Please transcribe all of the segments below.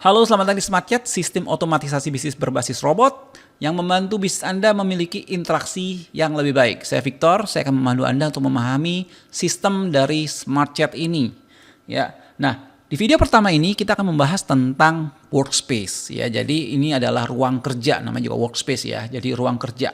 Halo, selamat datang di Smart Chat, sistem otomatisasi bisnis berbasis robot yang membantu bisnis Anda memiliki interaksi yang lebih baik. Saya Victor, saya akan memandu Anda untuk memahami sistem dari Smart Chat ini. Ya, nah di video pertama ini kita akan membahas tentang workspace. Ya, jadi ini adalah ruang kerja, namanya juga workspace ya. Jadi ruang kerja.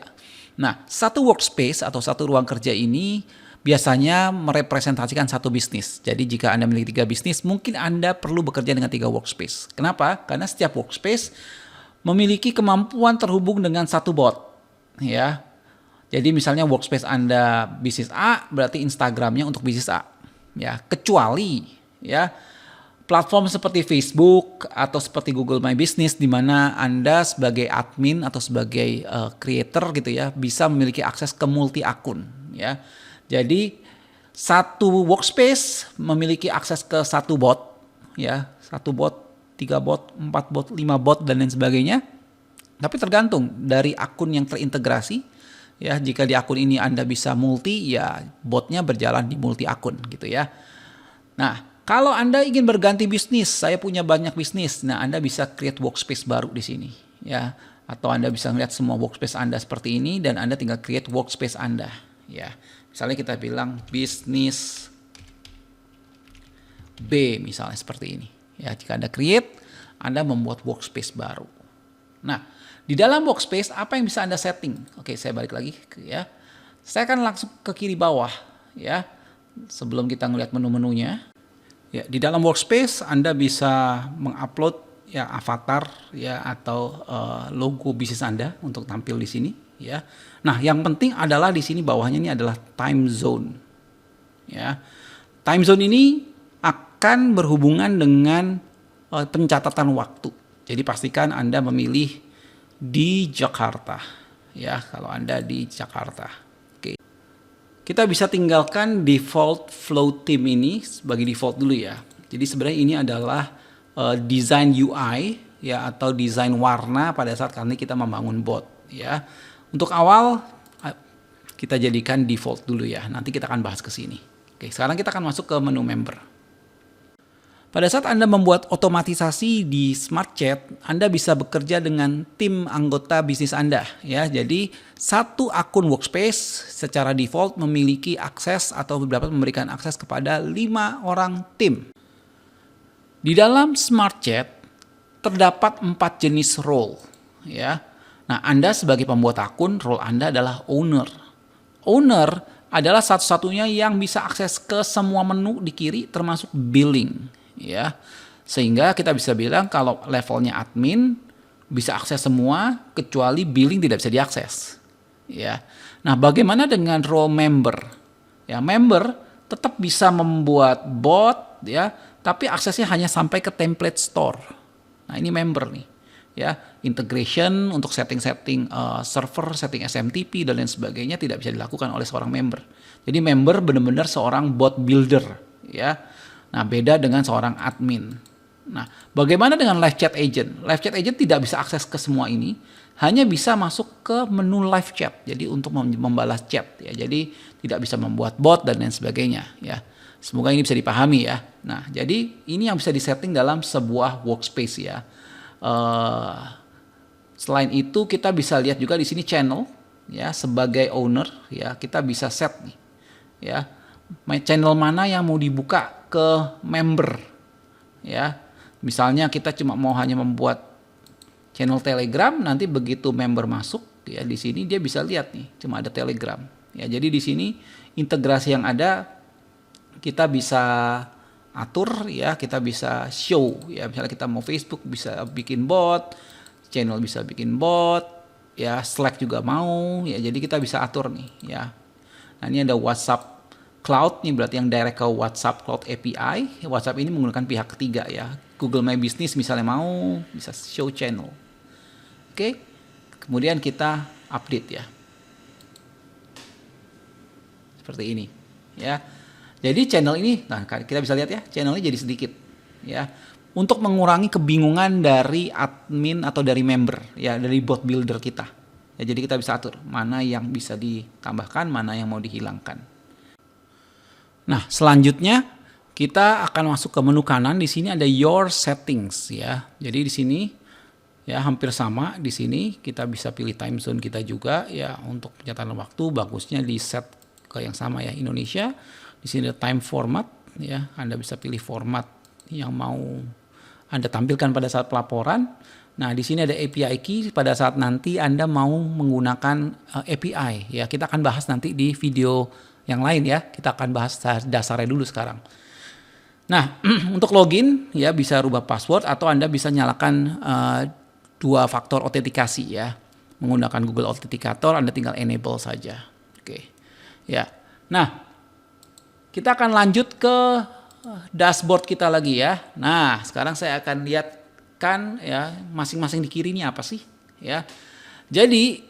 Nah, satu workspace atau satu ruang kerja ini biasanya merepresentasikan satu bisnis. Jadi jika Anda memiliki 3 bisnis, mungkin Anda perlu bekerja dengan 3 workspace. Kenapa? Karena setiap workspace memiliki kemampuan terhubung dengan satu bot. Ya. Jadi misalnya workspace Anda bisnis A, berarti Instagramnya untuk bisnis A. Ya, kecuali ya platform seperti Facebook atau seperti Google My Business di mana Anda sebagai admin atau sebagai creator gitu ya bisa memiliki akses ke multi akun ya. Jadi satu workspace memiliki akses ke satu bot ya, 1 bot, 3 bot, 4 bot, 5 bot dan lain sebagainya. Tapi tergantung dari akun yang terintegrasi ya. Jika di akun ini Anda bisa multi ya botnya berjalan di multi akun gitu ya. Nah, kalau Anda ingin berganti bisnis, saya punya banyak bisnis. Nah, Anda bisa create workspace baru di sini ya. Atau Anda bisa melihat semua workspace Anda seperti ini dan Anda tinggal create workspace Anda ya. Misalnya kita bilang bisnis B misalnya seperti ini. Ya, jika Anda create, Anda membuat workspace baru. Nah, di dalam workspace apa yang bisa Anda setting? Oke, saya balik lagi ya. Saya akan langsung ke kiri bawah ya. Sebelum kita ngelihat menu-menunya. Ya, di dalam workspace Anda bisa mengupload ya avatar ya atau logo bisnis Anda untuk tampil di sini ya. Nah, yang penting adalah di sini bawahnya ini adalah time zone. Ya. Time zone ini akan berhubungan dengan pencatatan waktu. Jadi pastikan Anda memilih di Jakarta. Ya, kalau Anda di Jakarta. Oke. Kita bisa tinggalkan default flow theme ini sebagai default dulu ya. Jadi sebenarnya ini adalah desain UI ya atau desain warna pada saat kali kita membangun bot ya. Untuk awal kita jadikan default dulu ya. Nanti kita akan bahas ke sini. Oke, sekarang kita akan masuk ke menu member. Pada saat Anda membuat otomatisasi di Smart Chat, Anda bisa bekerja dengan tim anggota bisnis Anda ya. Jadi satu akun workspace secara default memiliki akses atau dapat memberikan akses kepada 5 orang tim. Di dalam Smart Chat terdapat 4 jenis role ya. Nah, Anda sebagai pembuat akun, role Anda adalah owner. Owner adalah satu-satunya yang bisa akses ke semua menu di kiri termasuk billing ya. Sehingga kita bisa bilang kalau levelnya admin bisa akses semua kecuali billing tidak bisa diakses. Ya. Nah, bagaimana dengan role member? Ya, member tetap bisa membuat bot ya, tapi aksesnya hanya sampai ke template store. Nah, ini member nih. Ya, integration untuk setting-setting server, setting SMTP dan lain sebagainya tidak bisa dilakukan oleh seorang member. Jadi member benar-benar seorang bot builder ya. Nah, beda dengan seorang admin. Nah, bagaimana dengan live chat agent? Live chat agent tidak bisa akses ke semua ini, hanya bisa masuk ke menu live chat. Jadi untuk membalas chat ya. Jadi tidak bisa membuat bot dan lain sebagainya ya. Semoga ini bisa dipahami ya. Nah, jadi ini yang bisa disetting dalam sebuah workspace ya. Selain itu kita bisa lihat juga di sini channel ya, sebagai owner ya kita bisa set nih ya channel mana yang mau dibuka ke member ya. Misalnya kita cuma mau hanya membuat channel Telegram, nanti begitu member masuk ya di sini dia bisa lihat nih cuma ada Telegram ya. Jadi di sini integrasi yang ada kita bisa atur ya, kita bisa show ya. Misalnya kita mau Facebook bisa bikin bot, channel bisa bikin bot ya, Slack juga mau ya. Jadi kita bisa atur nih ya. Nah, ini ada WhatsApp Cloud nih, berarti yang direct ke WhatsApp Cloud API. WhatsApp ini menggunakan pihak ketiga ya. Google My Business misalnya mau bisa show channel. Oke. Kemudian kita update ya. Seperti ini ya. Jadi channel ini, nah kita bisa lihat ya, channelnya jadi sedikit ya. Untuk mengurangi kebingungan dari admin atau dari member ya, dari bot builder kita. Ya, jadi kita bisa atur mana yang bisa ditambahkan, mana yang mau dihilangkan. Nah, selanjutnya kita akan masuk ke menu kanan. Di sini ada Your Settings ya. Jadi di sini ya hampir sama. Di sini kita bisa pilih time zone kita juga ya. Untuk pencatatan waktu bagusnya di set ke yang sama ya, Indonesia. Di sini ada time format ya. Anda bisa pilih format yang mau Anda tampilkan pada saat pelaporan. Nah, di sini ada API key pada saat nanti Anda mau menggunakan API ya. Kita akan bahas nanti di video yang lain ya. Kita akan bahas dasarnya dulu sekarang. Nah, untuk login ya bisa rubah password atau Anda bisa nyalakan dua faktor autentikasi ya. Menggunakan Google Authenticator, Anda tinggal enable saja. Oke. Ya. Nah, kita akan lanjut ke dashboard kita lagi ya. Nah, sekarang saya akan lihatkan ya masing-masing di kiri ini apa sih ya. Jadi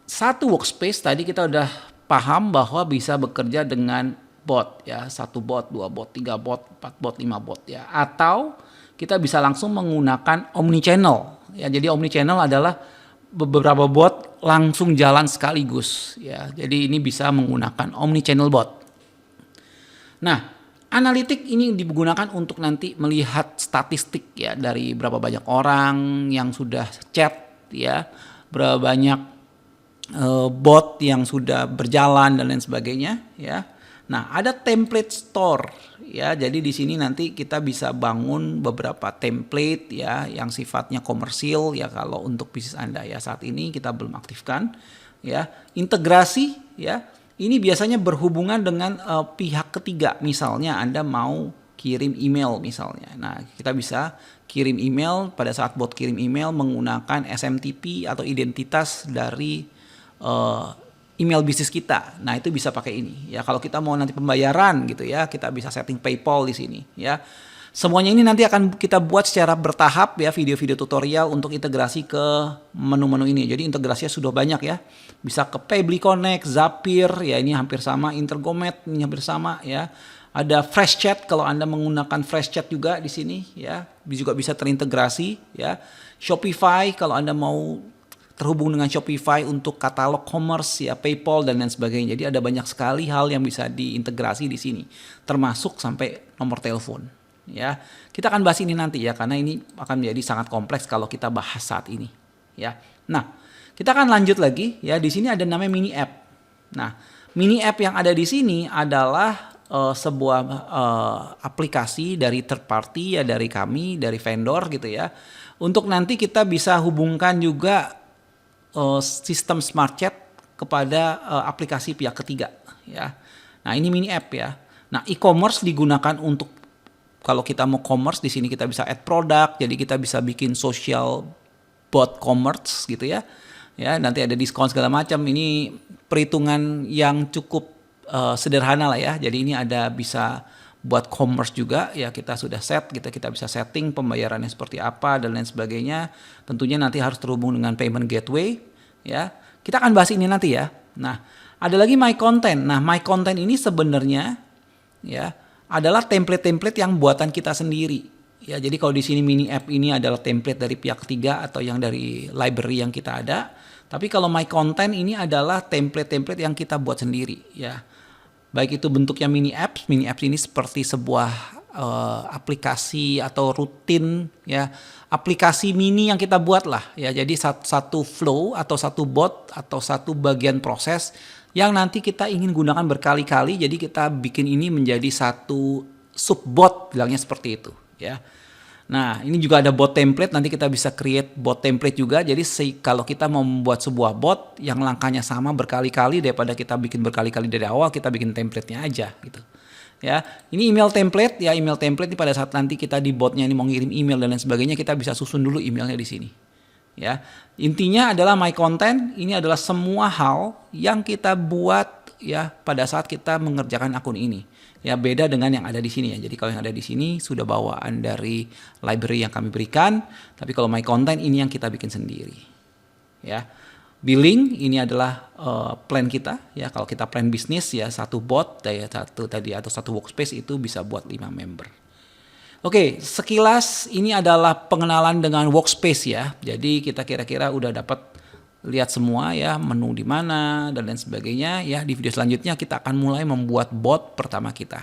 satu workspace tadi kita udah paham bahwa bisa bekerja dengan bot ya, 1 bot, 2 bot, 3 bot, 4 bot, 5 bot ya. Atau kita bisa langsung menggunakan omnichannel ya. Jadi omnichannel adalah beberapa bot langsung jalan sekaligus ya. Jadi ini bisa menggunakan omnichannel bot. Nah, analitik ini digunakan untuk nanti melihat statistik ya dari berapa banyak orang yang sudah chat ya, berapa banyak bot yang sudah berjalan dan lain sebagainya ya. Nah, ada template store ya. Jadi di sini nanti kita bisa bangun beberapa template ya yang sifatnya komersil ya kalau untuk bisnis Anda ya. Saat ini kita belum aktifkan ya. Integrasi ya. Ini biasanya berhubungan dengan pihak ketiga. Misalnya Anda mau kirim email misalnya. Nah, kita bisa kirim email pada saat bot kirim email menggunakan SMTP atau identitas dari email bisnis kita. Nah, itu bisa pakai ini. Ya, kalau kita mau nanti pembayaran gitu ya, kita bisa setting PayPal di sini ya. Semuanya ini nanti akan kita buat secara bertahap ya, video-video tutorial untuk integrasi ke menu-menu ini. Jadi integrasinya sudah banyak ya. Bisa ke Pabbly Connect, Zapier, ya ini hampir sama, Intergomet ini hampir sama ya. Ada Freshchat kalau Anda menggunakan Freshchat juga di sini ya. Juga bisa terintegrasi ya. Shopify kalau Anda mau terhubung dengan Shopify untuk katalog commerce ya, PayPal dan lain sebagainya. Jadi ada banyak sekali hal yang bisa diintegrasi di sini, termasuk sampai nomor telepon ya. Kita akan bahas ini nanti ya, karena ini akan menjadi sangat kompleks kalau kita bahas saat ini ya. Nah, kita akan lanjut lagi ya. Di sini ada namanya mini app. Nah, mini app yang ada di sini adalah sebuah aplikasi dari third party ya, dari kami, dari vendor gitu ya. Untuk nanti kita bisa hubungkan juga sistem smart chat kepada aplikasi pihak ketiga ya. Nah, ini mini app ya. Nah, e-commerce digunakan untuk kalau kita mau commerce, di sini kita bisa add produk, jadi kita bisa bikin social bot commerce gitu ya. Ya, nanti ada diskon segala macam. Ini perhitungan yang cukup sederhana lah ya. Jadi ini ada bisa buat commerce juga ya, kita sudah set, kita bisa setting pembayarannya seperti apa dan lain sebagainya. Tentunya nanti harus terhubung dengan payment gateway ya. Kita akan bahas ini nanti ya. Nah, ada lagi my content. Nah, my content ini sebenarnya ya adalah template-template yang buatan kita sendiri ya. Jadi kalau di sini mini app ini adalah template dari pihak ketiga atau yang dari library yang kita ada. Tapi kalau my content ini adalah template-template yang kita buat sendiri ya. Baik itu bentuknya mini apps ini seperti sebuah aplikasi atau rutin ya, aplikasi mini yang kita buat lah ya. Jadi satu flow atau satu bot atau satu bagian proses yang nanti kita ingin gunakan berkali-kali. Jadi kita bikin ini menjadi satu sub bot, bilangnya seperti itu ya. Nah, ini juga ada bot template, nanti kita bisa create bot template juga. Jadi kalau kita mau membuat sebuah bot yang langkahnya sama berkali-kali, daripada kita bikin berkali-kali dari awal, kita bikin template-nya aja gitu. Ya, ini email template ya, email template ini pada saat nanti kita di botnya ini mau ngirim email dan lain sebagainya, kita bisa susun dulu emailnya di sini. Ya, intinya adalah my content ini adalah semua hal yang kita buat ya pada saat kita mengerjakan akun ini. Ya, beda dengan yang ada di sini ya. Jadi kalau yang ada di sini sudah bawaan dari library yang kami berikan, tapi kalau my content ini yang kita bikin sendiri. Ya. Billing ini adalah plan kita ya. Kalau kita plan bisnis ya, satu bot ya, satu tadi atau satu workspace itu bisa buat 5 member. Oke, sekilas ini adalah pengenalan dengan workspace ya. Jadi kita kira-kira udah dapat lihat semua ya, menu di mana dan lain sebagainya ya. Di video selanjutnya kita akan mulai membuat bot pertama kita.